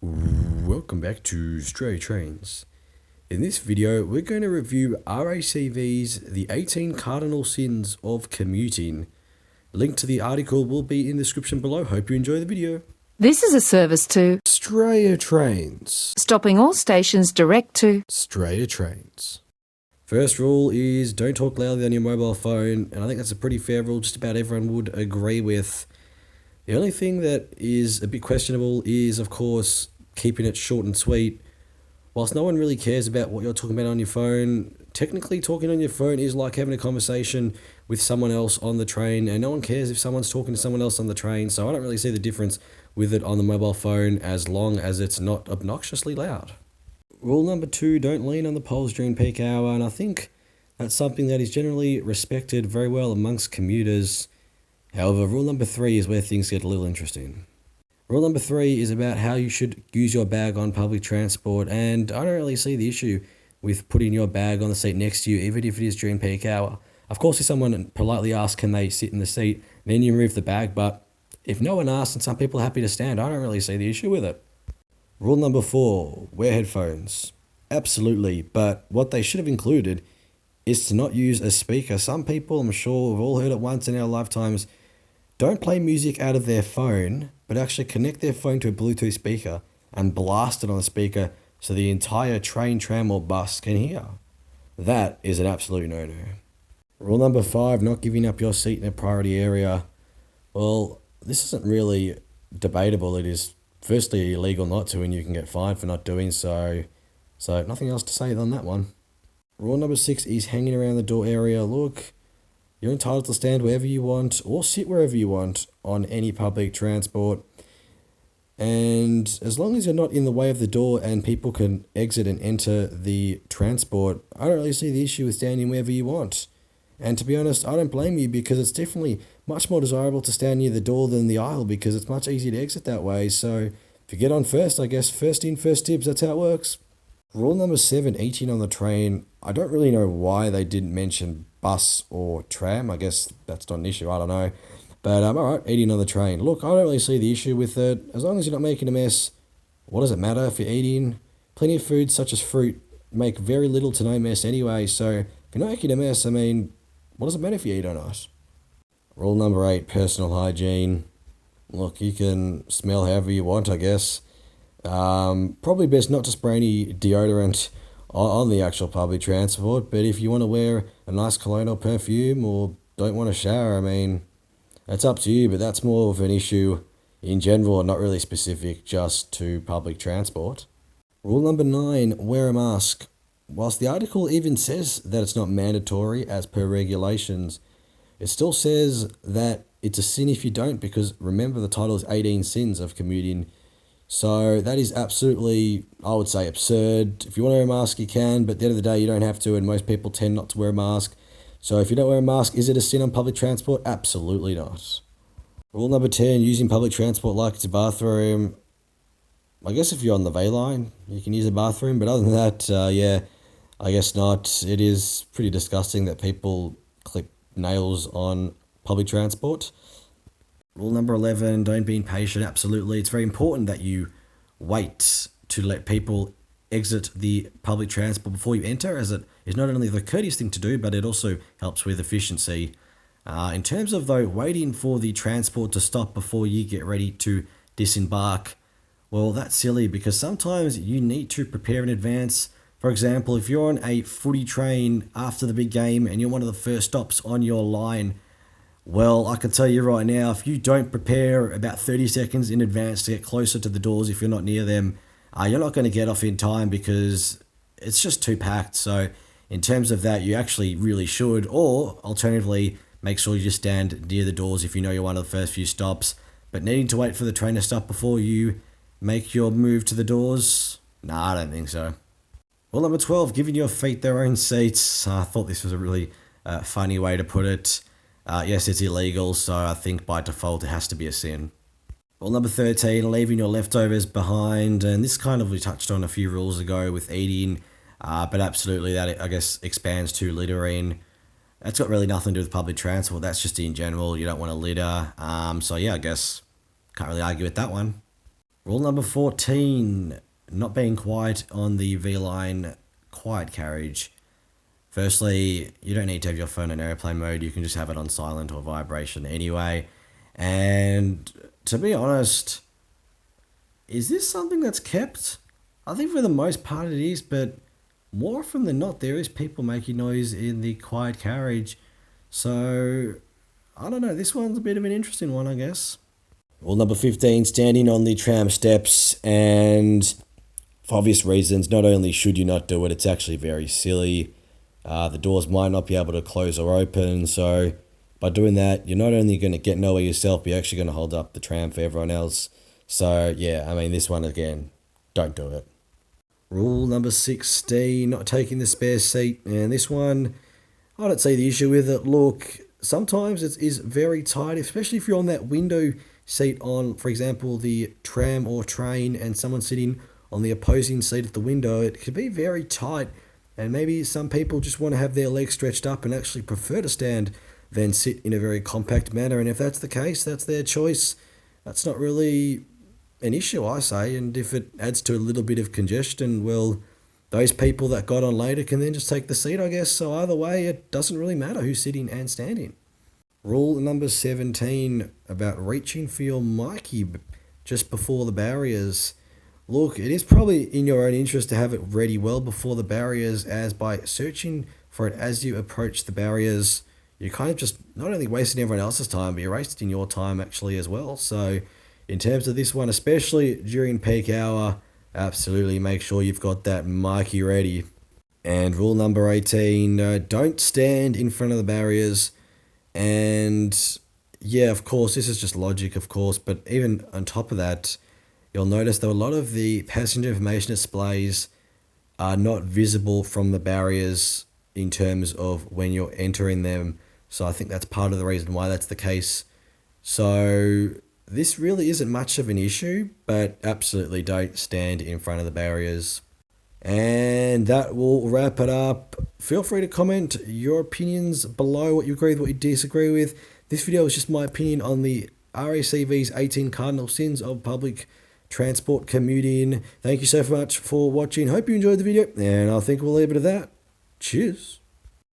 Welcome back to Strayatrains. In this video, we're going to review RACV's The 18 Cardinal Sins of Commuting. Link to the article will be in the description below. Hope you enjoy the video. This is a service to Strayatrains. stopping all stations direct to Strayatrains. First rule is don't talk loudly on your mobile phone, and I think that's a pretty fair rule just about everyone would agree with. The only thing that is a bit questionable is, of course, keeping it short and sweet. Whilst no one really cares about what you're talking about on your phone, technically talking on your phone is like having a conversation with someone else on the train, and no one cares if someone's talking to someone else on the train, so I don't really see the difference with it on the mobile phone as long as it's not obnoxiously loud. Rule number 2, don't lean on the poles during peak hour, and I think that's something that is generally respected very well amongst commuters. However, rule number 3 is where things get a little interesting. Rule number 3 is about how you should use your bag on public transport, and I don't really see the issue with putting your bag on the seat next to you, even if it is during peak hour. Of course, if someone politely asks, can they sit in the seat, then you remove the bag, but if no one asks and some people are happy to stand, I don't really see the issue with it. Rule number 4, wear headphones. Absolutely, but what they should have included is to not use a speaker. Some people, I'm sure we've all heard it once in our lifetimes, don't play music out of their phone, but actually connect their phone to a Bluetooth speaker and blast it on the speaker so the entire train, tram or bus can hear. That is an absolute no-no. Rule number 5, not giving up your seat in a priority area. Well, this isn't really debatable. It is firstly illegal not to, and you can get fined for not doing so. So nothing else to say on that one. Rule number 6 is hanging around the door area. Look, you're entitled to stand wherever you want or sit wherever you want on any public transport. And as long as you're not in the way of the door and people can exit and enter the transport, I don't really see the issue with standing wherever you want. And to be honest, I don't blame you, because it's definitely much more desirable to stand near the door than the aisle, because it's much easier to exit that way. So if you get on first, I guess first in, first dibs, that's how it works. Rule number 7, eating on the train. I don't really know why they didn't mention bus or tram. I guess that's not an issue, I don't know. But alright, eating on the train. Look, I don't really see the issue with it. As long as you're not making a mess, what does it matter if you're eating? Plenty of foods such as fruit make very little to no mess anyway, so if you're not making a mess, I mean, what does it matter if you eat or not? Rule number 8, personal hygiene. Look, you can smell however you want, I guess. Probably best not to spray any deodorant on the actual public transport, but if you want to wear a nice cologne or perfume or don't want to shower, I mean, that's up to you, but that's more of an issue in general and not really specific just to public transport. Rule number 9, wear a mask. Whilst the article even says that it's not mandatory as per regulations, it still says that it's a sin if you don't, because remember the title is 18 Sins of Commuting. So that is absolutely, I would say, absurd. If you want to wear a mask, you can, but at the end of the day, you don't have to, and most people tend not to wear a mask. So if you don't wear a mask, is it a sin on public transport? Absolutely not. Rule number 10, using public transport like it's a bathroom. I guess if you're on the V line, you can use a bathroom, but other than that, yeah, I guess not. It is pretty disgusting that people clip nails on public transport. Rule number 11, don't be impatient. Absolutely. It's very important that you wait to let people exit the public transport before you enter, as it is not only the courteous thing to do, but it also helps with efficiency. In terms of, though, waiting for the transport to stop before you get ready to disembark, well, that's silly, because sometimes you need to prepare in advance. For example, if you're on a footy train after the big game and you're one of the first stops on your line, well, I can tell you right now, if you don't prepare about 30 seconds in advance to get closer to the doors if you're not near them, you're not going to get off in time, because it's just too packed. So in terms of that, you actually really should, or alternatively, make sure you just stand near the doors if you know you're one of the first few stops. But needing to wait for the train to stop before you make your move to the doors? Nah, I don't think so. Well, number 12, giving your feet their own seats. I thought this was a really funny way to put it. Yes, it's illegal, so I think by default it has to be a sin. Well, number 13, leaving your leftovers behind, and this kind of we touched on a few rules ago with eating, but absolutely that, I guess, expands to littering. That's got really nothing to do with public transport, that's just in general, you don't want to litter, so yeah, I guess, can't really argue with that one. Rule number 14, not being quiet on the V-line quiet carriage. Firstly, you don't need to have your phone in airplane mode. You can just have it on silent or vibration anyway. And to be honest, is this something that's kept? I think for the most part it is, but more often than not, there is people making noise in the quiet carriage. So, I don't know, this one's a bit of an interesting one, I guess. Rule number 15, standing on the tram steps, and for obvious reasons, not only should you not do it, it's actually very silly. The doors might not be able to close or open, so by doing that, you're not only going to get nowhere yourself, but you're actually going to hold up the tram for everyone else. So yeah, I mean, this one again, don't do it. Rule number 16, not taking the spare seat, and this one, I don't see the issue with it. Look, sometimes it is very tight, especially if you're on that window seat on, for example, the tram or train, and someone sitting on the opposing seat at the window. It can be very tight, and maybe some people just want to have their legs stretched up and actually prefer to stand than sit in a very compact manner. And if that's the case, that's their choice. That's not really an issue, I say. And if it adds to a little bit of congestion, well, those people that got on later can then just take the seat, I guess. So either way, it doesn't really matter who's sitting and standing. Rule number 17 about reaching for your Mikey just before the barriers. Look, it is probably in your own interest to have it ready well before the barriers, as by searching for it as you approach the barriers, you're kind of just not only wasting everyone else's time, but you're wasting your time actually as well. So in terms of this one, especially during peak hour, absolutely make sure you've got that Mikey ready. And rule number 18, don't stand in front of the barriers. And yeah, of course, this is just logic, of course, but even on top of that, you'll notice that a lot of the passenger information displays are not visible from the barriers in terms of when you're entering them. So I think that's part of the reason why that's the case. So this really isn't much of an issue, but absolutely don't stand in front of the barriers. And that will wrap it up. Feel free to comment your opinions below, what you agree with, what you disagree with. This video is just my opinion on the RACV's 18 cardinal sins of public transport commuting. Thank you so much for watching. Hope you enjoyed the video, and I think we'll leave it at that. Cheers.